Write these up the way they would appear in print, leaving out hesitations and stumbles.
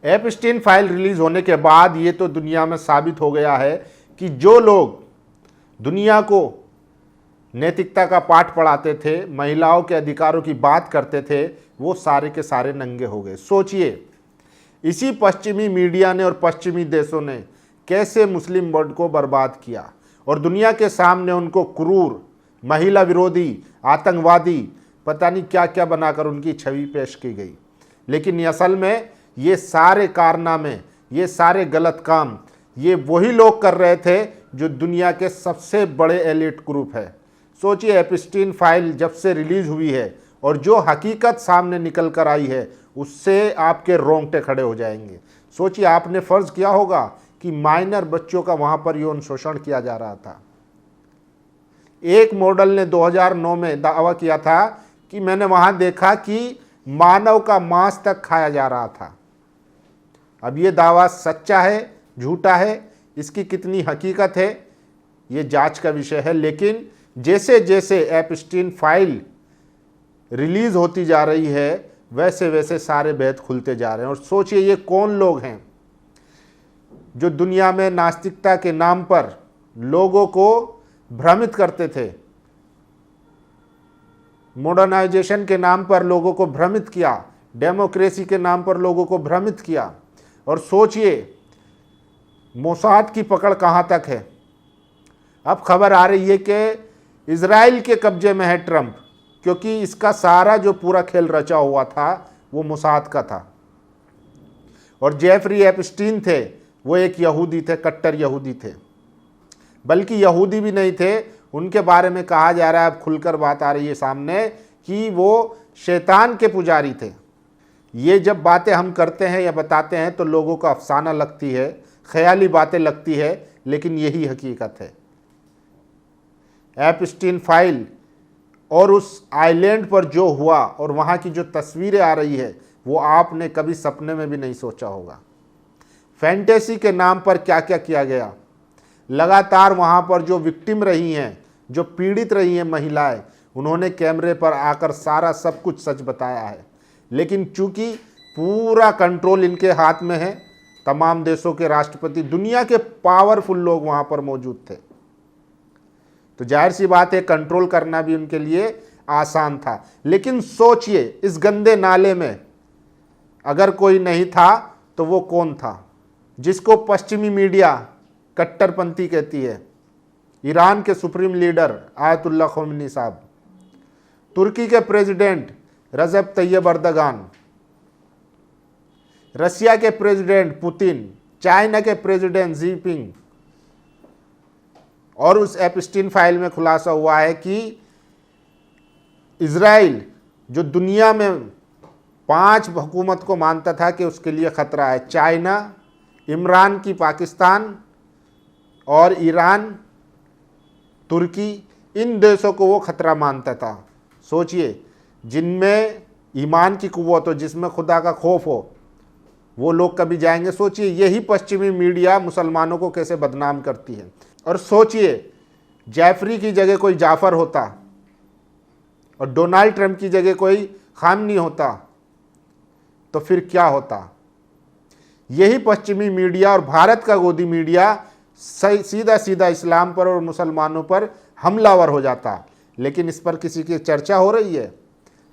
Epstein file release होने के बाद ये तो दुनिया में साबित हो गया है कि जो लोग दुनिया को नैतिकता का पाठ पढ़ाते थे, महिलाओं के अधिकारों की बात करते थे, वो सारे के सारे नंगे हो गए। सोचिए, इसी पश्चिमी मीडिया ने और पश्चिमी देशों ने कैसे मुस्लिम वर्ल्ड को बर्बाद किया और दुनिया के सामने उनको क्रूर, महिला विरोधी, आतंकवादी, पता नहीं क्या क्या बनाकर उनकी छवि पेश की गई। लेकिन असल में ये सारे कारनामे, ये सारे गलत काम ये वही लोग कर रहे थे जो दुनिया के सबसे बड़े एलिट ग्रुप है। सोचिए, एपस्टीन फाइल जब से रिलीज हुई है और जो हकीकत सामने निकल कर आई है, उससे आपके रोंगटे खड़े हो जाएंगे। सोचिए, आपने फर्ज किया होगा कि माइनर बच्चों का वहां पर यौन शोषण किया जा रहा था। एक मॉडल ने 2009 में दावा किया था कि मैंने वहां देखा कि मानव का मांस तक खाया जा रहा था। अब ये दावा सच्चा है, झूठा है, इसकी कितनी हकीकत है, ये जांच का विषय है। लेकिन जैसे जैसे एपस्टीन फाइल रिलीज होती जा रही है, वैसे वैसे सारे भेद खुलते जा रहे हैं। और सोचिए, ये कौन लोग हैं जो दुनिया में नास्तिकता के नाम पर लोगों को भ्रमित करते थे, मॉडर्नाइजेशन के नाम पर लोगों को भ्रमित किया, डेमोक्रेसी के नाम पर लोगों को भ्रमित किया। और सोचिए, मोसाद की पकड़ कहां तक है। अब खबर आ रही है कि इजराइल के कब्जे में है ट्रंप, क्योंकि इसका सारा जो पूरा खेल रचा हुआ था वो मोसाद का था। और जेफरी एपस्टीन थे, वो एक यहूदी थे, कट्टर यहूदी थे, बल्कि यहूदी भी नहीं थे। उनके बारे में कहा जा रहा है, अब खुलकर बात आ रही है सामने, कि वो शैतान के पुजारी थे। ये जब बातें हम करते हैं या बताते हैं तो लोगों को अफसाना लगती है, ख्याली बातें लगती है, लेकिन यही हकीकत है। एपस्टीन फाइल और उस आइलैंड पर जो हुआ और वहाँ की जो तस्वीरें आ रही है, वो आपने कभी सपने में भी नहीं सोचा होगा। फैंटेसी के नाम पर क्या क्या किया गया। लगातार वहाँ पर जो विक्टिम रही हैं, जो पीड़ित रही हैं महिलाएं, उन्होंने कैमरे पर आकर सारा सब कुछ सच बताया है। लेकिन चूंकि पूरा कंट्रोल इनके हाथ में है, तमाम देशों के राष्ट्रपति, दुनिया के पावरफुल लोग वहाँ पर मौजूद थे, तो जाहिर सी बात है कंट्रोल करना भी उनके लिए आसान था। लेकिन सोचिए, इस गंदे नाले में अगर कोई नहीं था तो वो कौन था, जिसको पश्चिमी मीडिया कट्टरपंथी कहती है? ईरान के सुप्रीम लीडर आयतुल्लाह ख़ोमेनी साहब, तुर्की के प्रेसिडेंट रजब तैयब अर्दगान, रशिया के प्रेसिडेंट पुतिन, चाइना के प्रेसिडेंट जी जिनपिंग। और उस एपस्टीन फाइल में खुलासा हुआ है कि इजराइल, जो दुनिया में 5 हुकूमत को मानता था कि उसके लिए खतरा है, चाइना, इमरान की पाकिस्तान और ईरान, तुर्की, इन देशों को वो खतरा मानता था। सोचिए, जिनमें ईमान की कुव्वत हो, जिसमें खुदा का खौफ हो, वो लोग कभी जाएंगे? सोचिए, यही पश्चिमी मीडिया मुसलमानों को कैसे बदनाम करती है। और सोचिए, जेफरी की जगह कोई जाफर होता और डोनाल्ड ट्रंप की जगह कोई खामनी होता तो फिर क्या होता? यही पश्चिमी मीडिया और भारत का गोदी मीडिया सीधा सीधा इस्लाम पर और मुसलमानों पर हमलावर हो जाता। लेकिन इस पर किसी की चर्चा हो रही है?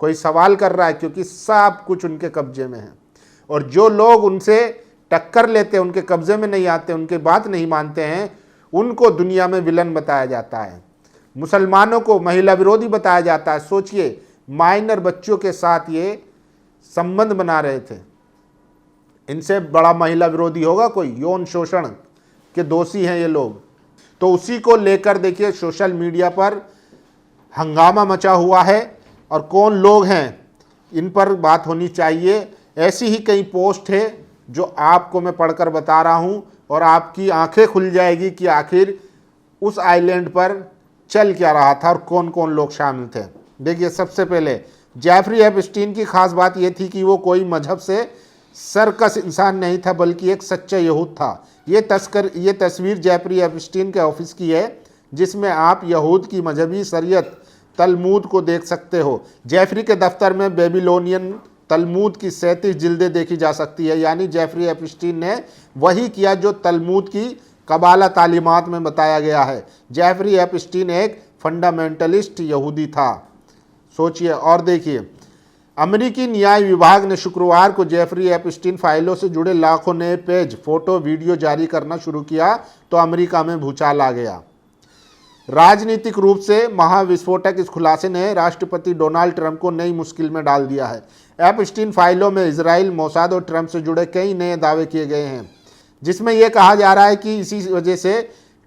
कोई सवाल कर रहा है? क्योंकि सब कुछ उनके कब्जे में है। और जो लोग उनसे टक्कर लेते हैं, उनके कब्जे में नहीं आते, उनके बात नहीं मानते हैं, उनको दुनिया में विलन बताया जाता है, मुसलमानों को महिला विरोधी बताया जाता है। सोचिए, माइनर बच्चों के साथ ये संबंध बना रहे थे। इनसे बड़ा महिला विरोधी होगा कोई? यौन शोषण के दोषी हैं ये लोग। तो उसी को लेकर देखिए, सोशल मीडिया पर हंगामा मचा हुआ है। और कौन लोग हैं, इन पर बात होनी चाहिए। ऐसी ही कई पोस्ट है जो आपको मैं पढ़कर बता रहा हूं और आपकी आंखें खुल जाएगी कि आखिर उस आइलैंड पर चल क्या रहा था और कौन कौन लोग शामिल थे। देखिए, सबसे पहले जेफरी एपस्टीन की खास बात यह थी कि वो कोई मजहब से सरकस इंसान नहीं था, बल्कि एक सच्चा यहूद था। ये तस्वीर जेफरी एपस्टीन के ऑफिस की है, जिसमें आप यहूद की मजहबी शरीयत तलमूद को देख सकते हो। जेफरी के दफ्तर में बेबीलोनियन तलमूद की 37 जिल्दें देखी जा सकती है। यानी जेफरी एपस्टीन ने वही किया जो तलमूद की कबाला तालीमात में बताया गया है। जेफरी एपस्टीन एक फंडामेंटलिस्ट यहूदी था। सोचिए और देखिए, अमेरिकी न्याय विभाग ने शुक्रवार को जेफरी एपस्टीन फाइलों से जुड़े लाखों नए पेज, फोटो, वीडियो जारी करना शुरू किया तो अमेरिका में भूचाल आ गया। राजनीतिक रूप से महाविस्फोटक इस खुलासे ने राष्ट्रपति डोनाल्ड ट्रंप को नई मुश्किल में डाल दिया है। एपस्टीन फाइलों में इजराइल, मोसाद और ट्रंप से जुड़े कई नए दावे किए गए हैं, जिसमें यह कहा जा रहा है कि इसी वजह से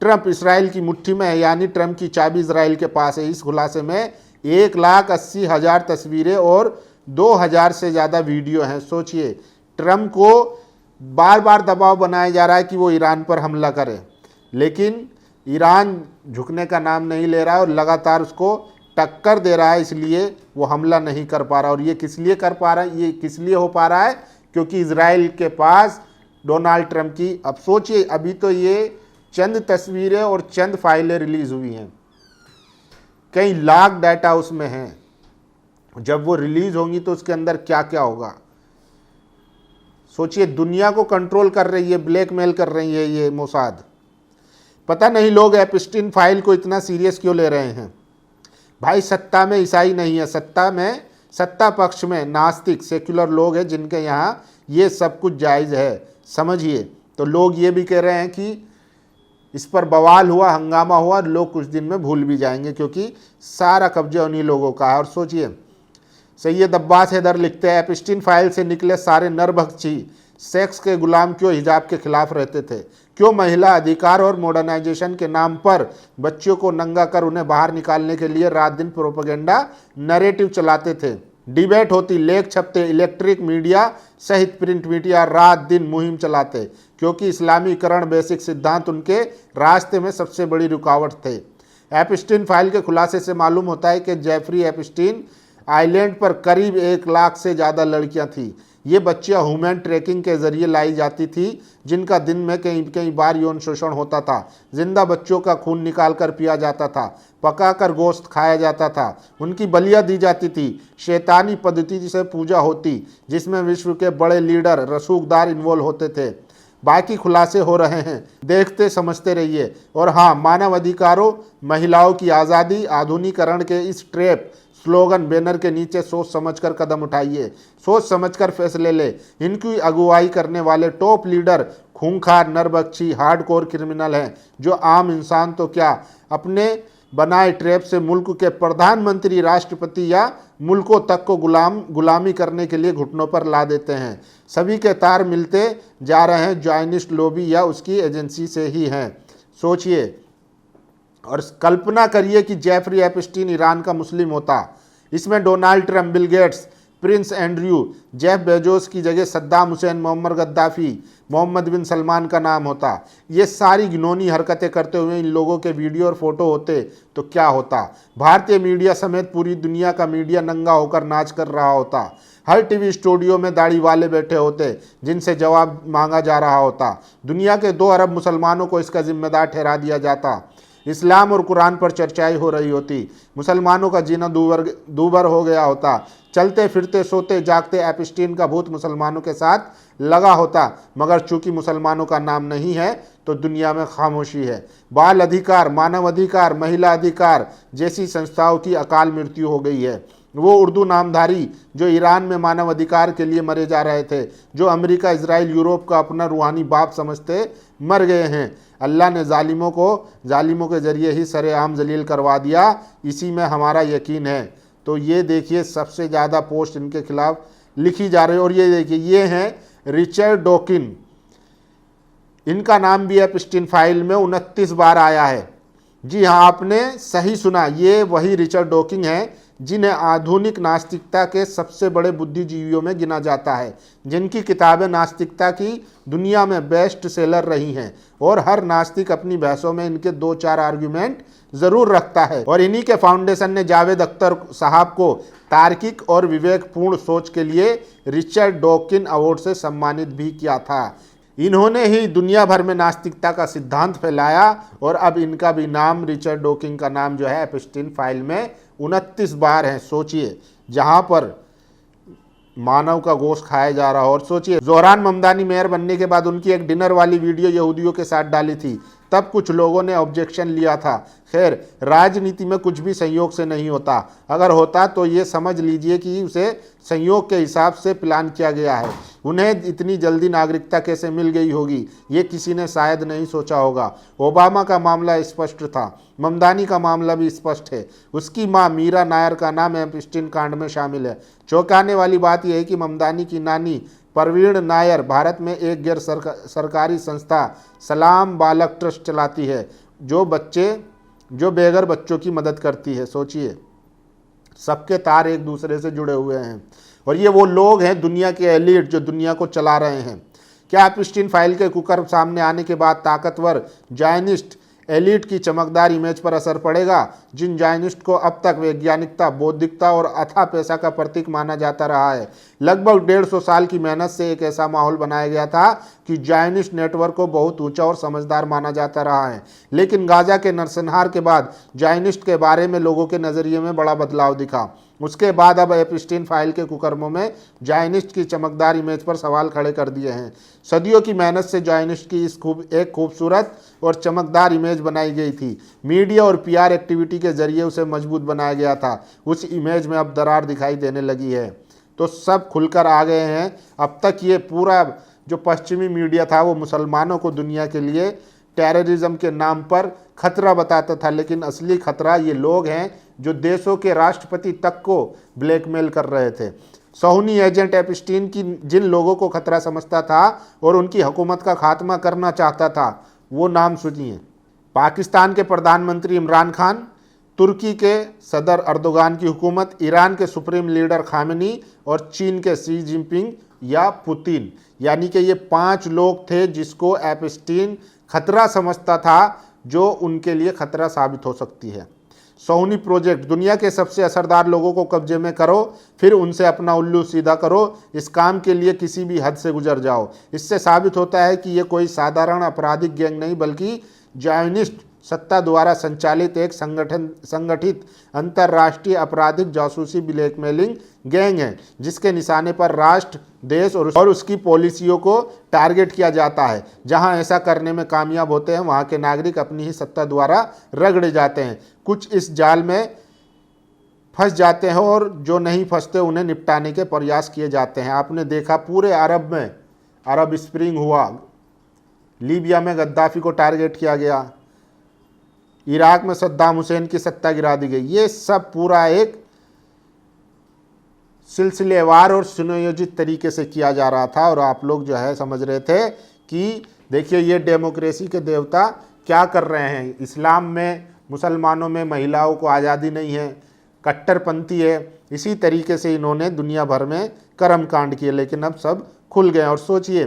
ट्रंप इसराइल की मुट्ठी में है, यानी ट्रंप की चाबी इसराइल के पास है। इस खुलासे में 1,80,000 तस्वीरें और 2,000 से ज़्यादा वीडियो हैं। सोचिए, ट्रंप को बार बार दबाव बनाया जा रहा है कि वो ईरान पर हमला करे, लेकिन ईरान झुकने का नाम नहीं ले रहा है और लगातार उसको टक्कर दे रहा है, इसलिए वो हमला नहीं कर पा रहा। और ये किस लिए कर पा रहा है, ये किस लिए हो पा रहा है, क्योंकि इजराइल के पास डोनाल्ड ट्रंप की, अब सोचिए, अभी तो ये चंद तस्वीरें और चंद फाइलें रिलीज हुई हैं, कई लाख डाटा उसमें हैं। जब वो रिलीज होंगी तो उसके अंदर क्या क्या होगा। सोचिए, दुनिया को कंट्रोल कर रही है, ब्लैकमेल कर रही है ये मोसाद। पता नहीं लोग एपस्टीन फाइल को इतना सीरियस क्यों ले रहे हैं। भाई, सत्ता में ईसाई नहीं है, सत्ता पक्ष में नास्तिक सेक्युलर लोग हैं जिनके यहाँ ये सब कुछ जायज़ है। समझिए, तो लोग ये भी कह रहे हैं कि इस पर बवाल हुआ, हंगामा हुआ, लोग कुछ दिन में भूल भी जाएंगे क्योंकि सारा कब्जा उन्हीं लोगों का है। और सोचिए, सैयद अब्बास हैदर लिखते हैं, एपस्टीन फाइल से निकले सारे नरभक्षी सेक्स के गुलाम क्यों हिजाब के खिलाफ रहते थे, क्यों महिला अधिकार और मॉडर्नाइजेशन के नाम पर बच्चों को नंगा कर उन्हें बाहर निकालने के लिए रात दिन प्रोपेगेंडा नैरेटिव चलाते थे। डिबेट होती, लेख छपते, इलेक्ट्रिक मीडिया सहित प्रिंट मीडिया रात दिन मुहिम चलाते, क्योंकि इस्लामीकरण बेसिक सिद्धांत उनके रास्ते में सबसे बड़ी रुकावट थे। एपस्टीन फाइल के खुलासे से मालूम होता है कि जेफरी एपस्टीन आइलैंड पर करीब 1 लाख से ज़्यादा लड़कियां थीं। ये बच्चियां ह्यूमन ट्रैकिंग के जरिए लाई जाती थी, जिनका दिन में कई बार यौन शोषण होता था। जिंदा बच्चों का खून निकाल कर पिया जाता था, पकाकर गोश्त खाया जाता था, उनकी बलियां दी जाती थी। शैतानी पद्धति से पूजा होती, जिसमें विश्व के बड़े लीडर रसूखदार इन्वॉल्व होते थे। बाकी खुलासे हो रहे हैं, देखते समझते रहिए। और हाँ, मानव अधिकारों, महिलाओं की आज़ादी, आधुनिकीकरण के इस ट्रैप स्लोगन बैनर के नीचे सोच समझकर कदम उठाइए, सोच समझकर फैसले ले। इनकी अगुवाई करने वाले टॉप लीडर खूंखार, नरबख्शी, हार्डकोर क्रिमिनल हैं, जो आम इंसान तो क्या अपने बनाए ट्रैप से मुल्क के प्रधानमंत्री, राष्ट्रपति या मुल्कों तक को गुलामी करने के लिए घुटनों पर ला देते हैं। सभी के तार मिलते जा रहे हैं ज़ायनिस्ट लॉबी या उसकी एजेंसी से ही हैं। सोचिए और कल्पना करिए कि जेफरी एपस्टीन ईरान का मुस्लिम होता। इसमें Donald Trump, Bill Gates, Prince Andrew, Jeff Bezos की जगह सद्दाम हुसैन, मोहम्मद गद्दाफी, मोहम्मद बिन सलमान का नाम होता। ये सारी घिनौनी हरकतें करते हुए इन लोगों के वीडियो और फोटो होते तो क्या होता। भारतीय मीडिया समेत पूरी दुनिया का मीडिया नंगा होकर नाच कर रहा होता। हर टीवी स्टूडियो में दाढ़ी वाले बैठे होते जिनसे जवाब मांगा जा रहा होता। दुनिया के 2 अरब मुसलमानों को इसका जिम्मेदार ठहरा दिया जाता। इस्लाम और कुरान पर चर्चाएं हो रही होती। मुसलमानों का जीना दूभर हो गया होता। चलते फिरते सोते जागते एपस्टीन का भूत मुसलमानों के साथ लगा होता, मगर चूंकि मुसलमानों का नाम नहीं है तो दुनिया में खामोशी है। बाल अधिकार, मानव अधिकार, महिला अधिकार जैसी संस्थाओं की अकाल मृत्यु हो गई है। वो उर्दू नामधारी जो ईरान में मानव अधिकार के लिए मरे जा रहे थे, जो अमेरिका, इजराइल, यूरोप का अपना रूहानी बाप समझते, मर गए हैं। अल्लाह ने जालिमों के जरिए ही सरेआम जलील करवा दिया, इसी में हमारा यकीन है। तो ये देखिए, सबसे ज़्यादा पोस्ट इनके खिलाफ लिखी जा रही है। और ये देखिए, ये हैं रिचर्ड डॉकिन, इनका नाम भी एपस्टीन फाइल में 29 बार आया है। जी हाँ, आपने सही सुना, ये वही रिचर्ड डॉकिन हैं जिन्हें आधुनिक नास्तिकता के सबसे बड़े बुद्धिजीवियों में गिना जाता है, जिनकी किताबें नास्तिकता की दुनिया में बेस्ट सेलर रही हैं। और हर नास्तिक अपनी बहसों में इनके 2-4 आर्ग्यूमेंट ज़रूर रखता है। और इन्हीं के फाउंडेशन ने जावेद अख्तर साहब को तार्किक और विवेकपूर्ण सोच के लिए रिचर्ड डॉकिन अवार्ड से सम्मानित भी किया था। इन्होंने ही दुनिया भर में नास्तिकता का सिद्धांत फैलाया और अब इनका भी नाम, रिचर्ड डॉकिन का नाम जो है एपस्टीन फाइल में 29 बार है। सोचिए, जहाँ पर मानव का गोश्त खाया जा रहा हो। और सोचिए, जोहरान ममदानी मेयर बनने के बाद उनकी एक डिनर वाली वीडियो यहूदियों के साथ डाली थी, तब कुछ लोगों ने ऑब्जेक्शन लिया था। खैर, राजनीति में कुछ भी संयोग से नहीं होता, अगर होता तो ये समझ लीजिए कि उसे संयोग के हिसाब से प्लान किया गया है। उन्हें इतनी जल्दी नागरिकता कैसे मिल गई होगी, ये किसी ने शायद नहीं सोचा होगा। ओबामा का मामला स्पष्ट था, ममदानी का मामला भी स्पष्ट है। उसकी मां मीरा नायर का नाम एपस्टीन कांड में शामिल है। चौंकाने वाली बात यह है कि ममदानी की नानी परवीण नायर भारत में एक गैर सरकारी संस्था सलाम बालक ट्रस्ट चलाती है, जो बेघर बच्चों की मदद करती है। सोचिए, सबके तार एक दूसरे से जुड़े हुए हैं, और ये वो लोग हैं, दुनिया के एलिट, जो दुनिया को चला रहे हैं। क्या एपस्टीन फाइल के कुकर्म सामने आने के बाद ताकतवर जायनिस्ट एलिट की चमकदार इमेज पर असर पड़ेगा? जिन जायनिस्ट को अब तक वैज्ञानिकता, बौद्धिकता और अथाह पैसा का प्रतीक माना जाता रहा है, लगभग 150 साल की मेहनत से एक ऐसा माहौल बनाया गया था कि जायनिस्ट नेटवर्क को बहुत ऊंचा और समझदार माना जाता रहा है। लेकिन गाजा के नरसंहार के बाद जायनिस्ट के बारे में लोगों के नज़रिए में बड़ा बदलाव दिखा। उसके बाद अब एपस्टीन फाइल के कुकर्मों में जायनिस्ट की चमकदार इमेज पर सवाल खड़े कर दिए हैं। सदियों की मेहनत से जायनिस्ट की एक खूबसूरत और चमकदार इमेज बनाई गई थी। मीडिया और पीआर एक्टिविटी के जरिए उसे मजबूत बनाया गया था। उस इमेज में अब दरार दिखाई देने लगी है, तो सब खुलकर आ गए हैं। अब तक ये पूरा जो पश्चिमी मीडिया था वो मुसलमानों को दुनिया के लिए टेररिज्म के नाम पर खतरा बताता था, लेकिन असली खतरा ये लोग हैं जो देशों के राष्ट्रपति तक को ब्लैकमेल कर रहे थे। सोहनी एजेंट एपस्टीन की जिन लोगों को खतरा समझता था और उनकी हुकूमत का खात्मा करना चाहता था, वो नाम सुनिए। पाकिस्तान के प्रधानमंत्री इमरान खान, तुर्की के सदर अर्दोगान की हुकूमत, ईरान के सुप्रीम लीडर खामेनी और चीन के शी जिनपिंग या पुतिन। यानी कि ये 5 लोग थे जिसको एपस्टीन खतरा समझता था, जो उनके लिए खतरा साबित हो सकती है। सोहनी प्रोजेक्ट, दुनिया के सबसे असरदार लोगों को कब्जे में करो, फिर उनसे अपना उल्लू सीधा करो। इस काम के लिए किसी भी हद से गुजर जाओ। इससे साबित होता है कि ये कोई साधारण आपराधिक गैंग नहीं, बल्कि जायनिस्ट सत्ता द्वारा संचालित एक संगठित अंतर्राष्ट्रीय आपराधिक जासूसी ब्लैकमेलिंग गैंग है, जिसके निशाने पर राष्ट्र, देश और उसकी पॉलिसियों को टारगेट किया जाता है। जहां ऐसा करने में कामयाब होते हैं, वहां के नागरिक अपनी ही सत्ता द्वारा रगड़े जाते हैं। कुछ इस जाल में फंस जाते हैं और जो नहीं फंसते उन्हें निपटाने के प्रयास किए जाते हैं। आपने देखा पूरे अरब में अरब स्प्रिंग हुआ, लीबिया में गद्दाफी को टारगेट किया गया, इराक में सद्दाम हुसैन की सत्ता गिरा दी गई। ये सब पूरा एक सिलसिलेवार और सुनियोजित तरीके से किया जा रहा था, और आप लोग जो है समझ रहे थे कि देखिए ये डेमोक्रेसी के देवता क्या कर रहे हैं। इस्लाम में, मुसलमानों में महिलाओं को आज़ादी नहीं है, कट्टरपंथी है। इसी तरीके से इन्होंने दुनिया भर में कर्मकांड किए, लेकिन अब सब खुल गए। और सोचिए,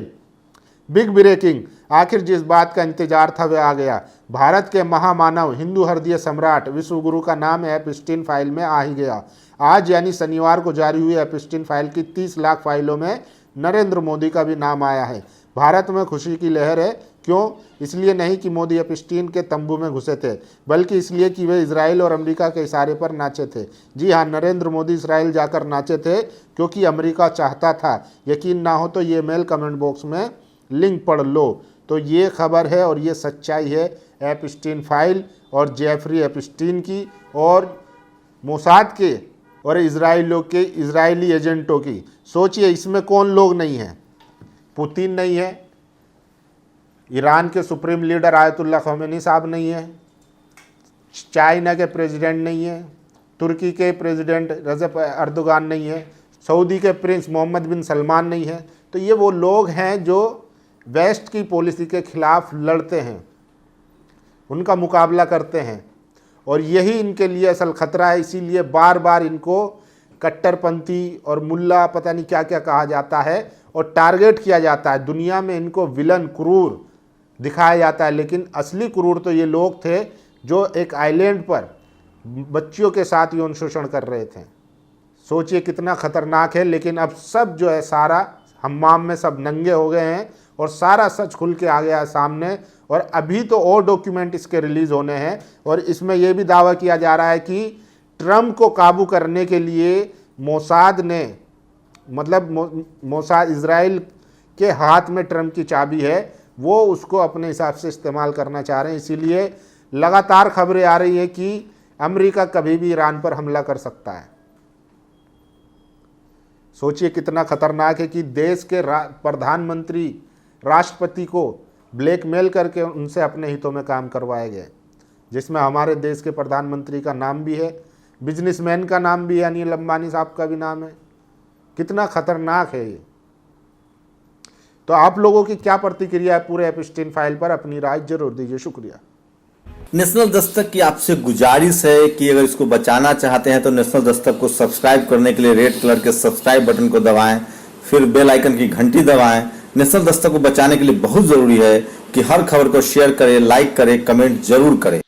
बिग ब्रेकिंग, आखिर जिस बात का इंतजार था वह आ गया। भारत के महामानव, हिंदू हृदय सम्राट, विश्वगुरु का नाम एपस्टीन फाइल में आ ही गया। आज यानी शनिवार को जारी हुई एपस्टीन फाइल की 30 लाख फाइलों में नरेंद्र मोदी का भी नाम आया है। भारत में खुशी की लहर है। क्यों? इसलिए नहीं कि मोदी एपस्टीन के तंबू में घुसे थे, बल्कि इसलिए कि वे इजराइल और अमेरिका के इशारे पर नाचे थे। जी हाँ, नरेंद्र मोदी इजराइल जाकर नाचे थे क्योंकि अमेरिका चाहता था। यकीन ना हो तो ये मेल कमेंट बॉक्स में लिंक पढ़ लो। तो ये खबर है और ये सच्चाई है एपस्टीन फाइल और जेफरी एपस्टीन की, और मोसाद के और इजरायली एजेंटों की। सोचिए, इसमें कौन लोग नहीं हैं? पुतिन नहीं है, ईरान के सुप्रीम लीडर आयतुल्लाह खमेनी साहब नहीं है, चाइना के प्रेसिडेंट नहीं है, तुर्की के प्रेसिडेंट रजब अर्दोगान नहीं है, सऊदी के प्रिंस मोहम्मद बिन सलमान नहीं है। तो ये वो लोग हैं जो वेस्ट की पॉलिसी के खिलाफ लड़ते हैं, उनका मुकाबला करते हैं, और यही इनके लिए असल खतरा है। इसीलिए बार बार इनको कट्टरपंथी और मुल्ला पता नहीं क्या क्या कहा जाता है और टारगेट किया जाता है। दुनिया में इनको विलन, क्रूर दिखाया जाता है, लेकिन असली क्रूर तो ये लोग थे जो एक आइलैंड पर बच्चियों के साथ यौन शोषण कर रहे थे। सोचिए कितना खतरनाक है। लेकिन अब सब जो है सारा हम्माम में सब नंगे हो गए हैं और सारा सच खुल के आ गया है सामने। और अभी तो और डॉक्यूमेंट इसके रिलीज होने हैं, और इसमें यह भी दावा किया जा रहा है कि ट्रंप को काबू करने के लिए मोसाद ने मतलब मोसाद इजराइल के हाथ में ट्रंप की चाबी है, वो उसको अपने हिसाब से इस्तेमाल करना चाह रहे हैं। इसीलिए लगातार खबरें आ रही है कि अमेरिका कभी भी ईरान पर हमला कर सकता है। सोचिए कितना खतरनाक है कि देश के प्रधानमंत्री राष्ट्रपति को ब्लैकमेल करके उनसे अपने हितों में काम करवाए गए, जिसमें हमारे देश के प्रधानमंत्री का नाम भी है, बिजनेसमैन का नाम भी है, अनिल अंबानी साहब का भी नाम है। कितना खतरनाक है ये। तो आप लोगों की क्या प्रतिक्रिया है पूरे एपस्टीन फाइल पर, अपनी राय जरूर दीजिए। शुक्रिया। नेशनल दस्तक की आपसे गुजारिश है कि अगर इसको बचाना चाहते हैं तो नेशनल दस्तक को सब्सक्राइब करने के लिए रेड कलर के सब्सक्राइब बटन को दबाएं, फिर बेल आइकन की घंटी दबाएं। नेशनल दस्तक को बचाने के लिए बहुत जरूरी है कि हर खबर को शेयर करें, लाइक करें, कमेंट जरूर करें।